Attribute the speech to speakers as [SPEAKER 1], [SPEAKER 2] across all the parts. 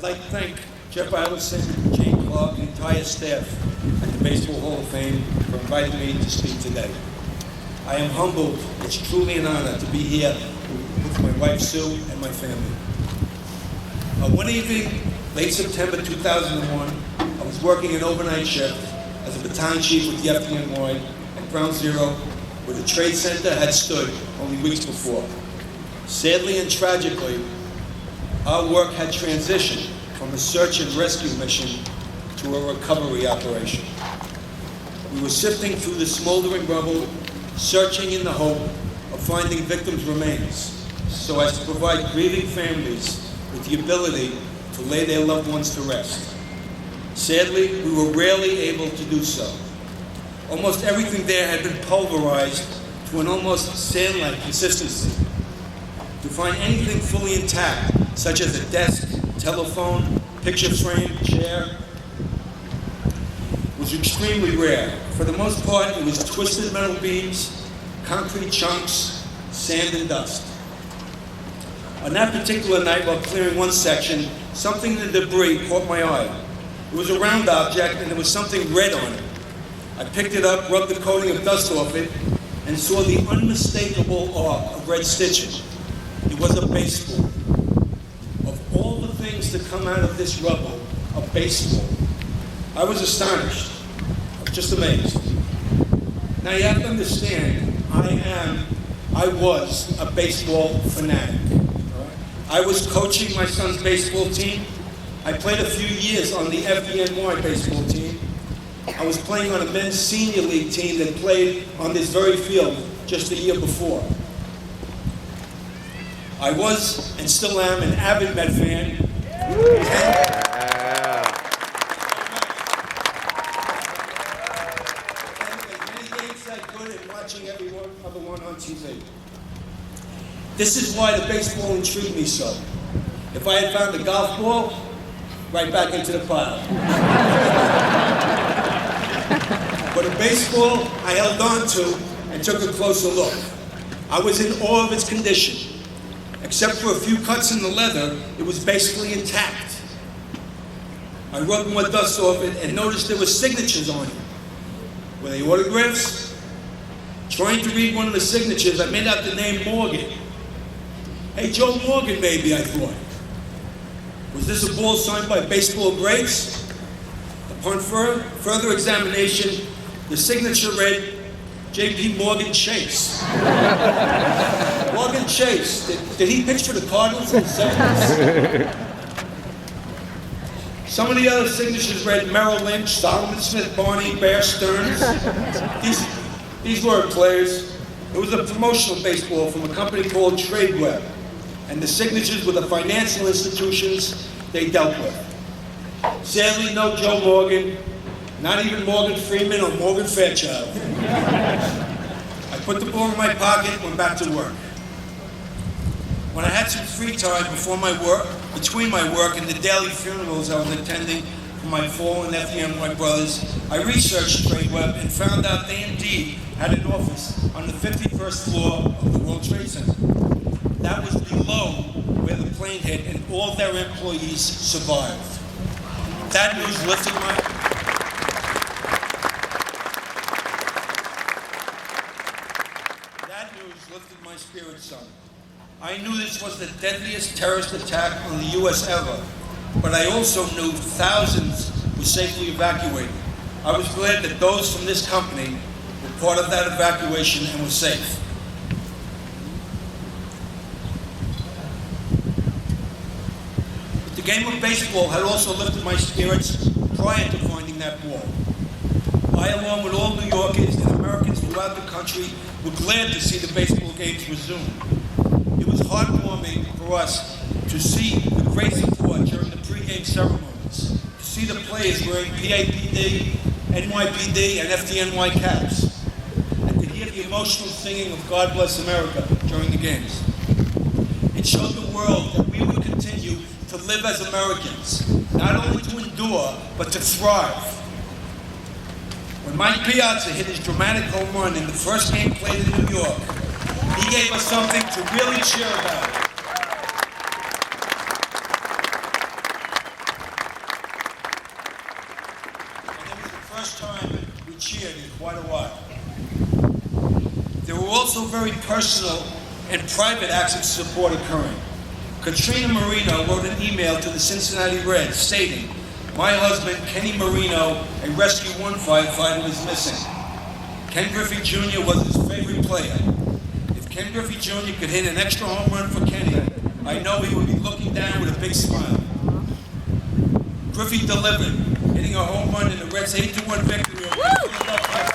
[SPEAKER 1] I'd like to thank Jeff Allison, Jane Clark, and the entire staff at the Baseball Hall of Fame for inviting me to speak today. I am humbled. It's truly an honor to be here with my wife Sue and my family. One evening, late September 2001, I was working an overnight shift as a battalion chief with the FDNY at Ground Zero, where the Trade Center had stood only weeks before. Sadly and tragically, our work had transitioned from a search and rescue mission to a recovery operation. We were sifting through the smoldering rubble, searching in the hope of finding victims' remains, so as to provide grieving families with the ability to lay their loved ones to rest. Sadly, we were rarely able to do so. Almost everything there had been pulverized to an almost sand-like consistency. To find anything fully intact, such as a desk, telephone, picture frame, chair, was extremely rare. For the most part, it was twisted metal beams, concrete chunks, sand and dust. On that particular night, while clearing one section, something in the debris caught my eye. It was a round object, and there was something red on it. I picked it up, rubbed the coating of dust off it, and saw the unmistakable arc of red stitching. It was a baseball. Of all the things to come out of this rubble, a baseball. I was astonished. I was just amazed. Now you have to understand, I was a baseball fanatic. I was coaching my son's baseball team. I played a few years on the FDNY baseball team. I was playing on a men's senior league team that played on this very field just a year before. I was, and still am, an avid Met fan. Many games I could and watching every other one on TV. This is why the baseball intrigued me so. If I had found a golf ball, right back into the pile. But a baseball I held on to and took a closer look. I was in awe of its condition. Except for a few cuts in the leather, it was basically intact. I rubbed more dust off it and noticed there were signatures on it. Were they autographs? Trying to read one of the signatures, I made out the name Morgan. Hey, Joe Morgan, maybe, I thought. Was this a ball signed by baseball greats? Upon further examination, the signature read, J.P. Morgan Chase. Morgan Chase, did he pitch for the Cardinals in the 70s? Some of the other signatures read Merrill Lynch, Solomon Smith, Barney, Bear Stearns. These weren't players. It was a promotional baseball from a company called TradeWeb, and the signatures were the financial institutions they dealt with. Sadly, no Joe Morgan, not even Morgan Freeman or Morgan Fairchild. I put the ball in my pocket and went back to work. When I had some free time between my work and the daily funerals I was attending for my fallen FDNY brothers, I researched TradeWeb and found out they indeed had an office on the 51st floor of the World Trade Center. That was below where the plane hit and all their employees survived. That news lifted my spirits some. I knew this was the deadliest terrorist attack on the U.S. ever, but I also knew thousands were safely evacuated. I was glad that those from this company were part of that evacuation and were safe. But the game of baseball had also lifted my spirits prior to finding that ball. I, along with all New Yorkers and Americans throughout the country, were glad to see the baseball games resume. It was heartwarming for us to see the great support during the pregame ceremonies, to see the players wearing PAPD, NYPD, and FDNY caps, and to hear the emotional singing of God Bless America during the games. It showed the world that we would continue to live as Americans, not only to endure, but to thrive. When Mike Piazza hit his dramatic home run in the first game played in New York, he gave us something to really cheer about. also very personal and private acts of support occurring. Katrina Marino wrote an email to the Cincinnati Reds stating, "My husband, Kenny Marino, a Rescue 1 firefighter, is missing. Ken Griffey Jr. was his favorite player. If Ken Griffey Jr. could hit an extra home run for Kenny, I know he would be looking down with a big smile." Griffey delivered, hitting a home run in the Reds' 8-1 victory over the Philadelphia.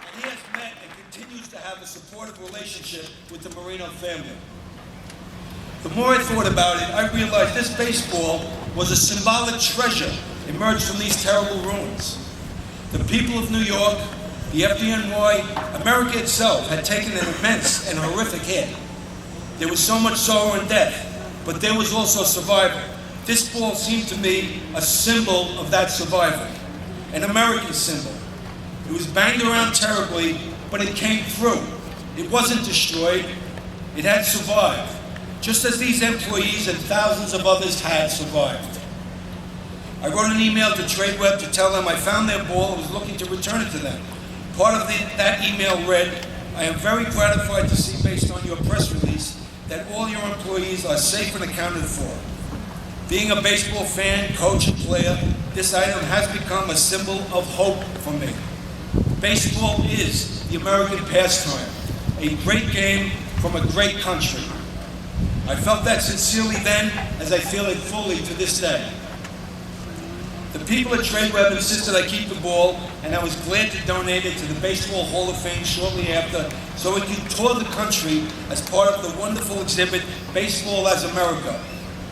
[SPEAKER 1] And he has met and continues to have a supportive relationship with the Marino family. The more I thought about it, I realized this baseball was a symbolic treasure emerged from these terrible ruins. The people of New York, the FDNY, America itself had taken an immense and horrific hit. There was so much sorrow and death, but there was also survival. This ball seemed to me a symbol of that survival, an American symbol. It was banged around terribly, but it came through. It wasn't destroyed, it had survived, just as these employees and thousands of others had survived. I wrote an email to TradeWeb to tell them I found their ball and was looking to return it to them. Part of that email read, "I am very gratified to see, based on your press release, that all your employees are safe and accounted for. Being a baseball fan, coach, and player, this item has become a symbol of hope for me. Baseball is the American pastime, a great game from a great country. I felt that sincerely then, as I feel it fully to this day. The people at TradeWeb insisted I keep the ball, and I was glad to donate it to the Baseball Hall of Fame shortly after, so it could tour the country as part of the wonderful exhibit, Baseball as America,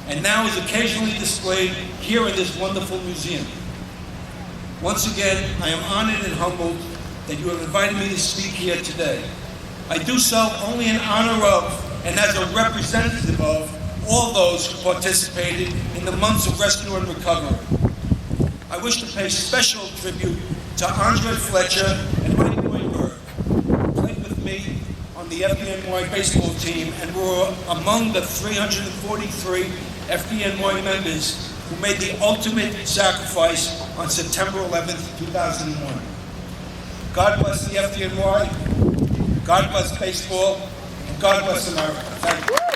[SPEAKER 1] and now is occasionally displayed here in this wonderful museum. Once again, I am honored and humbled that you have invited me to speak here today. I do so only in honor of, and as a representative of, all those who participated in the months of rescue and recovery. I wish to pay special tribute to Andre Fletcher and Mike Weinberg, who played with me on the FDNY baseball team and were among the 343 FDNY members who made the ultimate sacrifice on September 11th, 2001. God bless the FDNY, God bless baseball, and God bless America. Thank you.